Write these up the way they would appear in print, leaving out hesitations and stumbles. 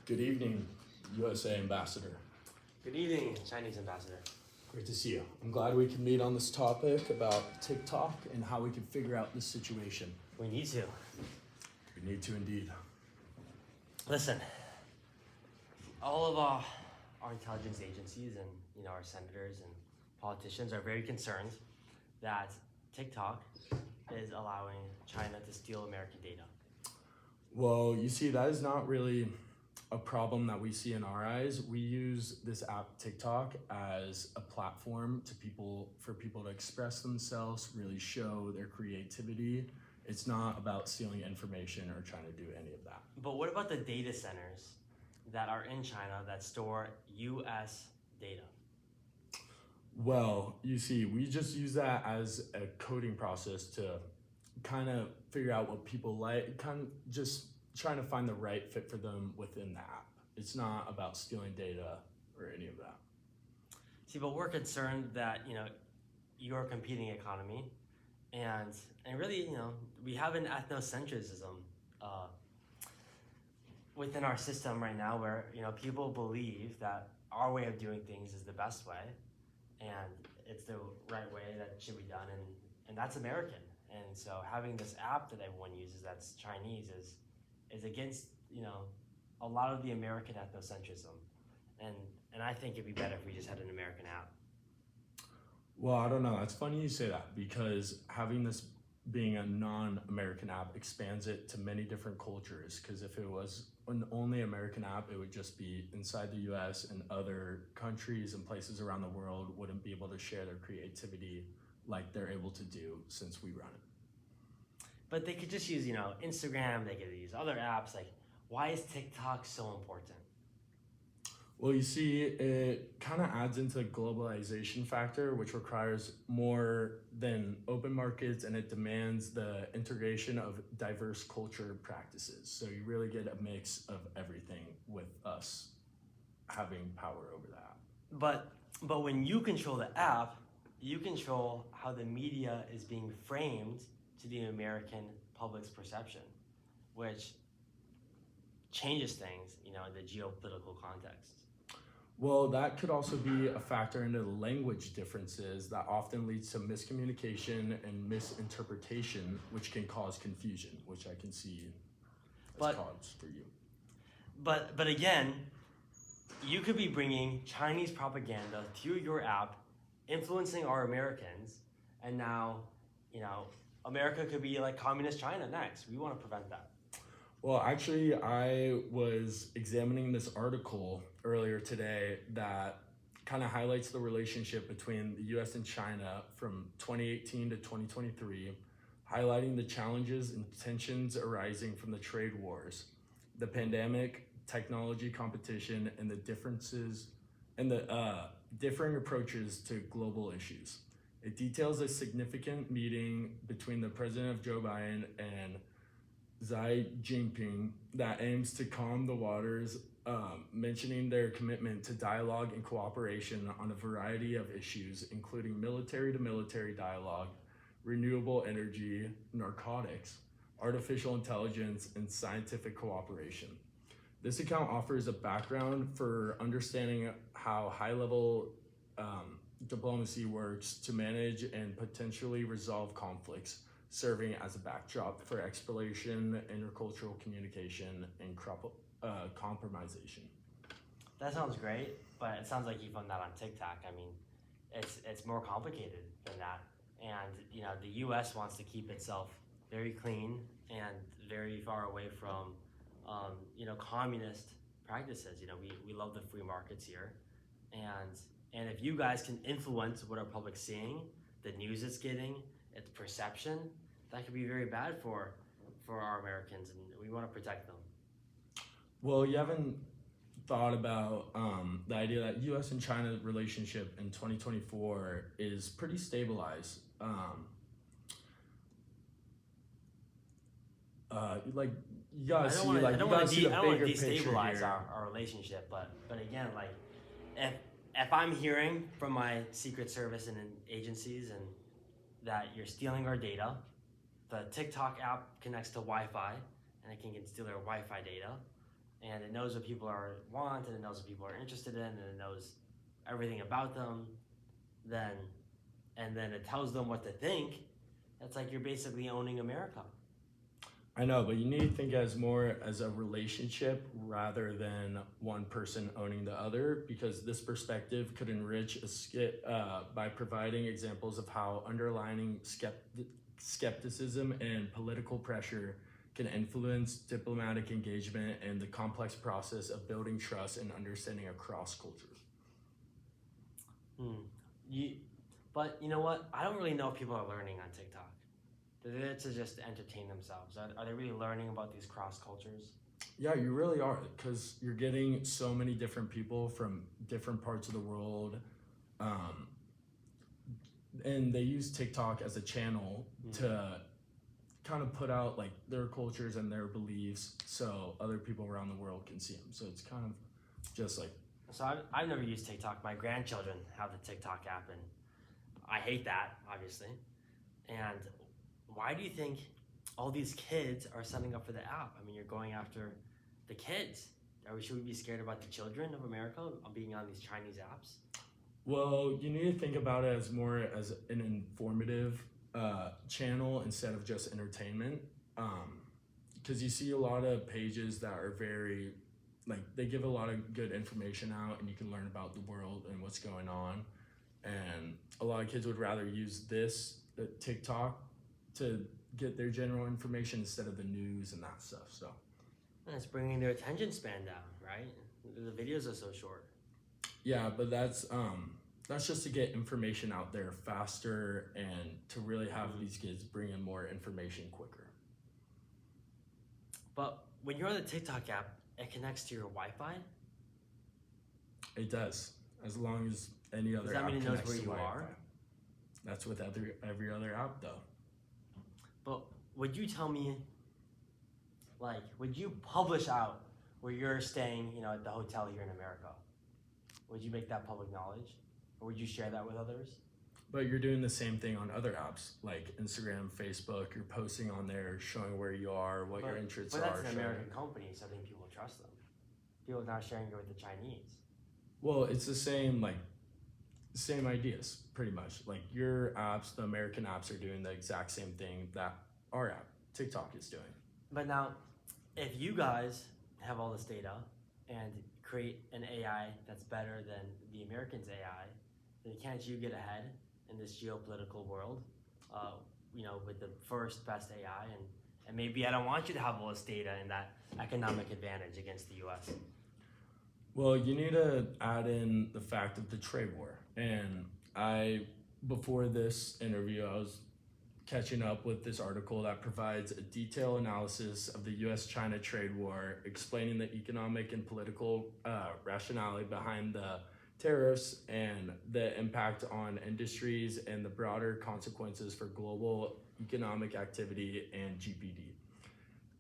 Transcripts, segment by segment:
Good evening, USA Ambassador. Good evening, Chinese ambassador. Great to see you. I'm glad we can meet on this topic about TikTok and how we can figure out this situation. We need to. We need to indeed. Listen, all of our intelligence agencies and our senators and politicians are very concerned that TikTok is allowing China to steal American data. Well, you see, that is not really a problem that we see in our eyes. We use this app TikTok as a platform for people to express themselves, really show their creativity. It's not about stealing information or trying to do any of that. But what about the data centers that are in China that store US data? Well, you see, we just use that as a coding process to kind of figure out what people like, kind of just trying to find the right fit for them within the app. It's not about stealing data or any of that. See, but we're concerned that, you're a competing economy and really, we have an ethnocentrism within our system right now where, people believe that our way of doing things is the best way and it's the right way that it should be done and that's American. And so having this app that everyone uses that's Chinese is against, a lot of the American ethnocentrism. And I think it'd be better if we just had an American app. Well, I don't know. It's funny you say that because having this being a non-American app expands it to many different cultures. Because if it was an only American app, it would just be inside the US and other countries and places around the world wouldn't be able to share their creativity like they're able to do since we run it. But they could just use, Instagram, they could use other apps. Like, why is TikTok so important? Well, you see, it kind of adds into the globalization factor, which requires more than open markets and it demands the integration of diverse culture practices. So you really get a mix of everything with us having power over that. But when you control the app, you control how the media is being framed to the American public's perception, which changes things, in the geopolitical context. Well, that could also be a factor into the language differences that often leads to miscommunication and misinterpretation, which can cause confusion, which I can see as cause for you. But again, you could be bringing Chinese propaganda through your app, influencing our Americans, and now, America could be like communist China next. We want to prevent that. Well, actually, I was examining this article earlier today that kind of highlights the relationship between the US and China from 2018 to 2023, highlighting the challenges and tensions arising from the trade wars, the pandemic, technology competition, and the differences and the differing approaches to global issues. It details a significant meeting between the president of Joe Biden and Xi Jinping that aims to calm the waters, mentioning their commitment to dialogue and cooperation on a variety of issues, including military-to-military dialogue, renewable energy, narcotics, artificial intelligence, and scientific cooperation. This account offers a background for understanding how high-level diplomacy works to manage and potentially resolve conflicts, serving as a backdrop for exploration, intercultural communication, and compromisation. That sounds great, but it sounds like you found that on TikTok. I mean, it's more complicated than that. And, the US wants to keep itself very clean and very far away from, communist practices. We love the free markets here. And if you guys can influence what our public's seeing, the news it's getting, its perception, that could be very bad for our Americans, and we want to protect them. Well, you haven't thought about the idea that U.S. and China relationship in 2024 is pretty stabilized. You gotta see, I don't want to destabilize destabilize our relationship, but again, like if I'm hearing from my Secret Service and agencies and that you're stealing our data, the TikTok app connects to Wi-Fi and it can steal our Wi-Fi data. and it knows what people want, and it knows what people are interested in, and it knows everything about them, and then it tells them what to think. That's like you're basically owning America. I know, but you need to think as more as a relationship rather than one person owning the other, because this perspective could enrich a skit by providing examples of how underlining skepticism and political pressure can influence diplomatic engagement and the complex process of building trust and understanding across cultures. But you know what? I don't really know if people are learning on TikTok. They're there to just entertain themselves. Are they really learning about these cross cultures? Yeah, you really are, because you're getting so many different people from different parts of the world. And they use TikTok as a channel to kind of put out like their cultures and their beliefs so other people around the world can see them. So it's kind of just like. So I've never used TikTok. My grandchildren have the TikTok app, and I hate that, obviously. And why do you think all these kids are signing up for the app? I mean, you're going after the kids. Should we be scared about the children of America being on these Chinese apps? Well, you need to think about it as more as an informative channel instead of just entertainment. Because you see a lot of pages that are very, like, they give a lot of good information out and you can learn about the world and what's going on. And a lot of kids would rather use the TikTok, to get their general information instead of the news and that stuff. So. And it's bringing their attention span down, right? The videos are so short. Yeah, but that's just to get information out there faster and to really have these kids bring in more information quicker. But when you're on the TikTok app, it connects to your Wi-Fi? It does, as long as any other app connects to Wi-Fi. Does that mean it knows where you are? That's with every other app, though. But would you tell me, like, would you publish out where you're staying, at the hotel here in America? Would you make that public knowledge? Or would you share that with others? But you're doing the same thing on other apps, like Instagram, Facebook. You're posting on there, showing where you are, what your interests are. But that's an American company, so I think people trust them. People are not sharing it with the Chinese. Well, it's the same ideas, pretty much. Like your apps, the American apps are doing the exact same thing that our app, TikTok, is doing. But now, if you guys have all this data and create an AI that's better than the Americans' AI, then can't you get ahead in this geopolitical world, with the first best AI? And maybe I don't want you to have all this data and that economic advantage against the US. Well, you need to add in the fact of the trade war. And before this interview, I was catching up with this article that provides a detailed analysis of the US-China trade war, explaining the economic and political rationality behind the tariffs and the impact on industries and the broader consequences for global economic activity and GDP.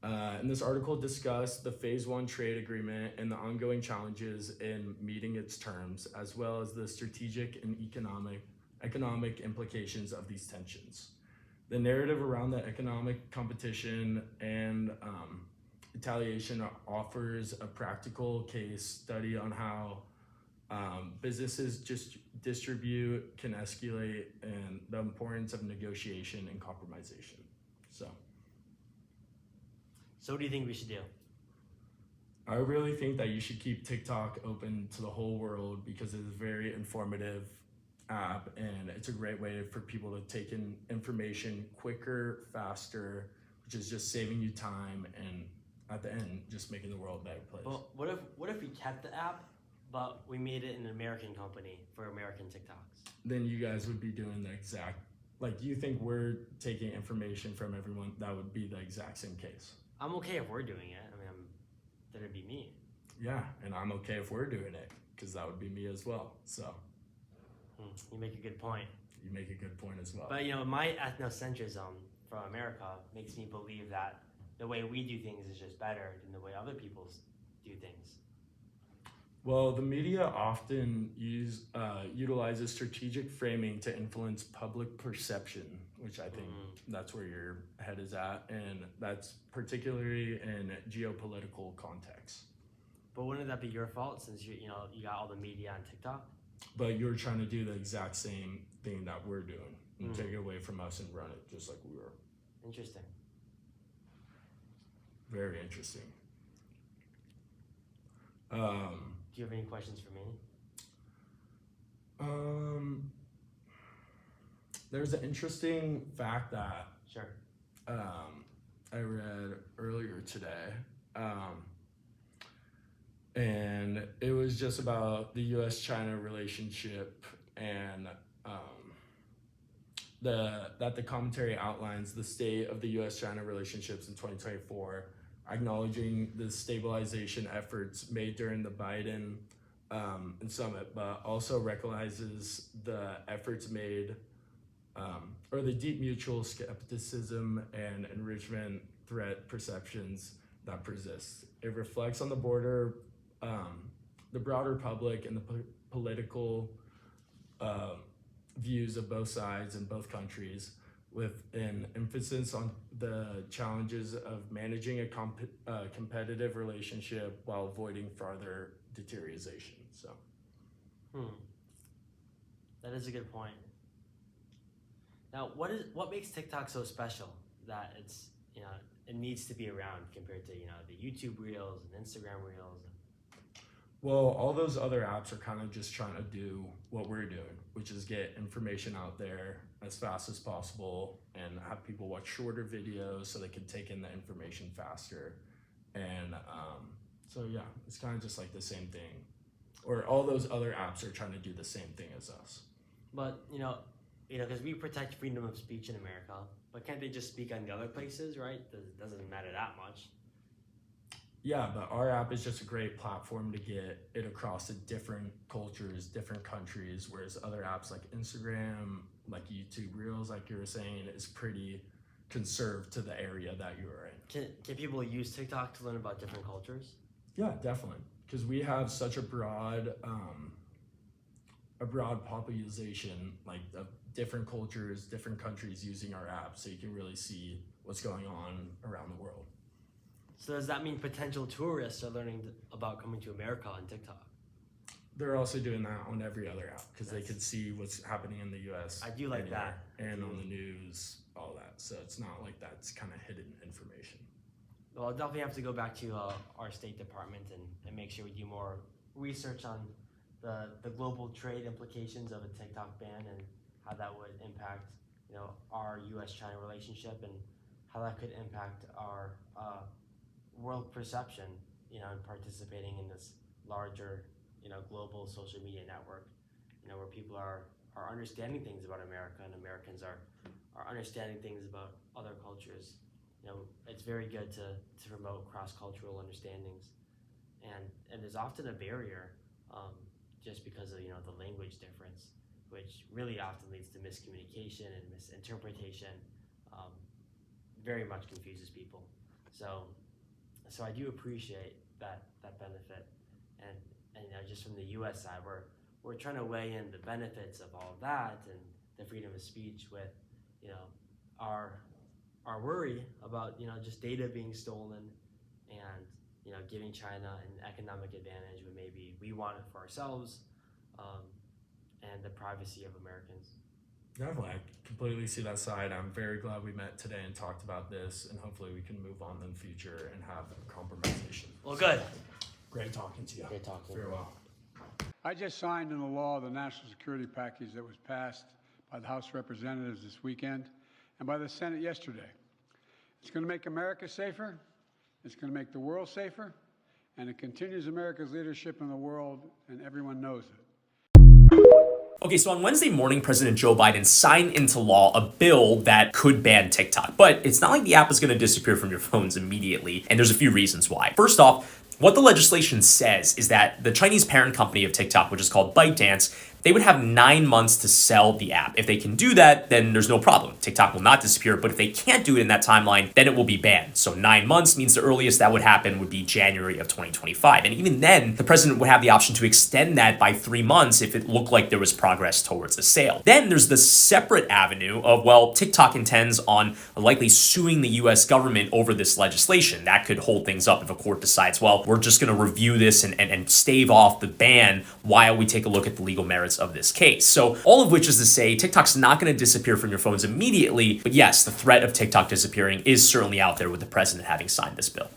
And this article discussed the Phase 1 trade agreement and the ongoing challenges in meeting its terms, as well as the strategic and economic implications of these tensions. The narrative around the economic competition and retaliation offers a practical case study on how businesses just distribute, can escalate, and the importance of negotiation and compromisation. So what do you think we should do? I really think that you should keep TikTok open to the whole world because it's a very informative app and it's a great way for people to take in information quicker, faster, which is just saving you time and at the end, just making the world a better place. Well, what if we kept the app, but we made it an American company for American TikToks? Then you guys would be doing the exact, you think we're taking information from everyone, that would be the exact same case. I'm okay if we're doing it. I mean, that'd be me. Yeah, and I'm okay if we're doing it because that would be me as well. So. You make a good point. You make a good point as well. But my ethnocentrism from America makes me believe that the way we do things is just better than the way other people do things. Well, the media often utilizes strategic framing to influence public perception, which I think that's where your head is at, and that's particularly in geopolitical context. But wouldn't that be your fault since you got all the media on TikTok? But you're trying to do the exact same thing that we're doing and take it away from us and run it just like we were. Interesting. Very interesting. Do you have any questions for me? There's an interesting fact that Sure. I read earlier today. And it was just about the U.S.-China relationship, and that the commentary outlines the state of the U.S.-China relationships in 2024, acknowledging the stabilization efforts made during the Biden summit, but also recognizes the efforts made or the deep mutual skepticism and enrichment threat perceptions that persist. It reflects on the broader public and the political views of both sides in both countries, with an emphasis on the challenges of managing a competitive relationship while avoiding further deterioration. So, that is a good point. Now, what makes TikTok so special that it's it needs to be around compared to the YouTube Reels and Instagram Reels? Well, all those other apps are kind of just trying to do what we're doing, which is get information out there as fast as possible and have people watch shorter videos so they can take in the information faster. And so yeah, it's kind of just like the same thing. Or all those other apps are trying to do the same thing as us. But because we protect freedom of speech in America, but can't they just speak on the other places, right? Doesn't matter that much. Yeah, but our app is just a great platform to get it across to different cultures, different countries, whereas other apps like Instagram, like YouTube Reels, like you were saying, is pretty conserved to the area that you are in. Can people use TikTok to learn about different cultures? Yeah, definitely, because we have such a broad population, like of different cultures, different countries using our app, so you can really see what's going on around the world. So does that mean potential tourists are learning about coming to America on TikTok? They're also doing that on every other app because they can see what's happening in the U.S. I do like that. And on the news, all that. So it's not like that's kind of hidden information. Well, I'll definitely have to go back to our State Department and make sure we do more research on the global trade implications of a TikTok ban and how that would impact our U.S.-China relationship and how that could impact our world perception, in participating in this larger, global social media network, where people are understanding things about America and Americans are understanding things about other cultures. It's very good to promote cross-cultural understandings, and there's often a barrier just because of the language difference, which really often leads to miscommunication and misinterpretation. Very much confuses people. So I do appreciate that benefit, and just from the U.S. side, we're trying to weigh in the benefits of all of that and the freedom of speech with our worry about just data being stolen and giving China an economic advantage when maybe we want it for ourselves, and the privacy of Americans. Definitely, I completely see that side. I'm very glad we met today and talked about this, and hopefully we can move on in the future and have a conversation. Well, good. Great talking to you. Great talking. Farewell. I just signed into law the national security package that was passed by the House of Representatives this weekend and by the Senate yesterday. It's going to make America safer, it's going to make the world safer, and it continues America's leadership in the world, and everyone knows it. Okay, so on Wednesday morning, President Joe Biden signed into law a bill that could ban TikTok. But it's not like the app is going to disappear from your phones immediately, and there's a few reasons why. First off, what the legislation says is that the Chinese parent company of TikTok, which is called ByteDance, they would have 9 months to sell the app. If they can do that, then there's no problem. TikTok will not disappear, but if they can't do it in that timeline, then it will be banned. So 9 months means the earliest that would happen would be January of 2025. And even then, the president would have the option to extend that by 3 months if it looked like there was progress towards a sale. Then there's the separate avenue of, well, TikTok intends on likely suing the US government over this legislation. That could hold things up if a court decides, well, we're just going to review this and stave off the ban while we take a look at the legal merits of this case. So all of which is to say, TikTok's not going to disappear from your phones immediately, but yes, the threat of TikTok disappearing is certainly out there with the president having signed this bill.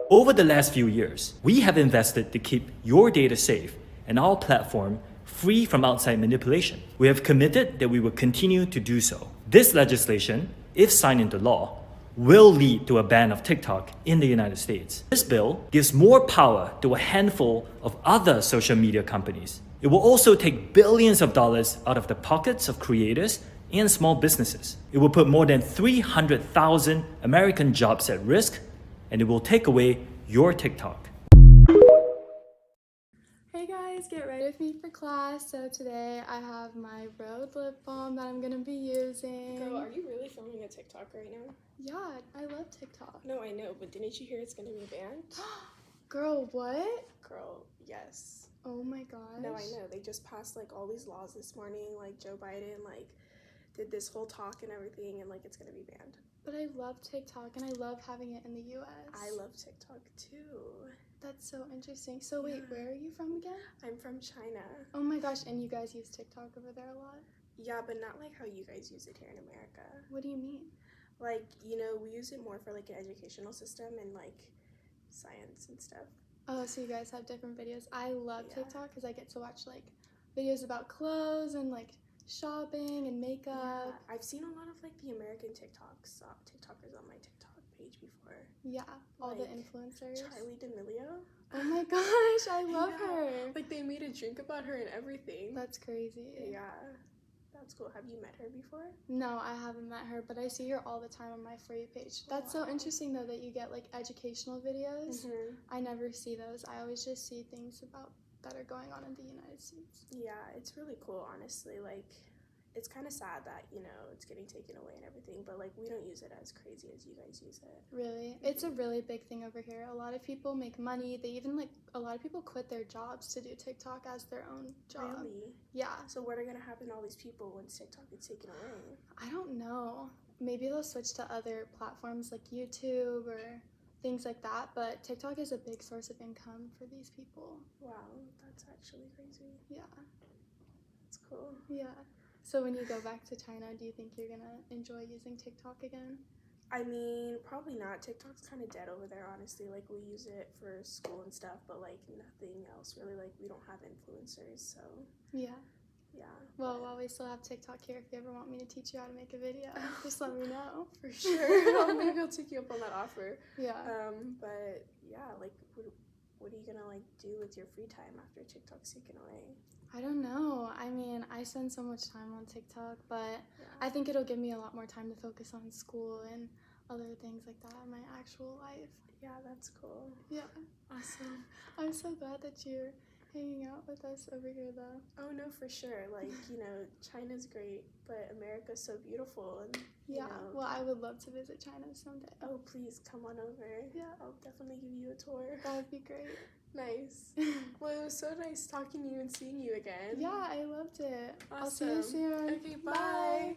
Over the last few years, we have invested to keep your data safe and our platform free from outside manipulation. We have committed that we will continue to do so. This legislation, if signed into law, will lead to a ban of TikTok in the United States. This bill gives more power to a handful of other social media companies. It will also take billions of dollars out of the pockets of creators and small businesses. It will put more than 300,000 American jobs at risk, and it will take away your TikTok. Hey guys, get ready with me for class. So today I have my Rhode lip balm that I'm gonna be using. Girl, are you really filming a TikTok right now? Yeah, I love TikTok. No, I know, but didn't you hear it's gonna be banned? Girl, what? Girl, yes. Oh my gosh. No, I know. They just passed like all these laws this morning. Like Joe Biden did this whole talk and everything, and it's gonna be banned. But I love TikTok and I love having it in the US. I love TikTok too. That's so interesting. So wait, where are you from again? I'm from China. Oh my gosh, and you guys use TikTok over there a lot? Yeah, but not like how you guys use it here in America. What do you mean? We use it more for an educational system and science and stuff. Oh, so you guys have different videos. I love Yeah. TikTok because I get to watch videos about clothes and shopping and makeup. Yeah, I've seen a lot of the American TikToks, TikTokers on my TikTok page before. Yeah, all the Like, influencers. Charlie D'Amelio. Oh my gosh, I love Yeah. her. They made a drink about her and everything. That's crazy. Yeah, that's cool. Have you met her before? No, I haven't met her, but I see her all the time on my For You page. That's so Wow. interesting though that you get educational videos. Mm-hmm. I never see those. I always just see things that are going on in the United States. Yeah, it's really cool, honestly. It's kind of sad that, it's getting taken away and everything, but we don't use it as crazy as you guys use it. Really? It's a really big thing over here. A lot of people make money. They even a lot of people quit their jobs to do TikTok as their own job. Really? Yeah. So what are going to happen to all these people once TikTok gets taken away? I don't know. Maybe they'll switch to other platforms like YouTube or things like that, but TikTok is a big source of income for these people. Wow, that's actually crazy. Yeah. That's cool. Yeah. So when you go back to China, do you think you're gonna enjoy using TikTok again? I mean, probably not. TikTok's kind of dead over there, honestly. We use it for school and stuff, but nothing else really. We don't have influencers, so Yeah. yeah. Well, but- while we still have TikTok here, if you ever want me to teach you how to make a video, just let me know. for sure. Maybe I'll take you up on that offer. Yeah. But yeah, what are you gonna do with your free time after TikTok's taken away? I don't know. I mean, I spend so much time on TikTok, but Yeah. I think it'll give me a lot more time to focus on school and other things like that in my actual life. Yeah, that's cool. Yeah. Awesome. I'm so glad that you're hanging out with us over here, though. Oh no, for sure. China's great, but America's so beautiful, and Yeah. know. Well, I would love to visit China someday. Oh, please come on over. Yeah. I'll definitely give you a tour. That would be great. Nice. Well, it was so nice talking to you and seeing you again. Yeah, I loved it. I'll see you Awesome. soon. Okay, bye.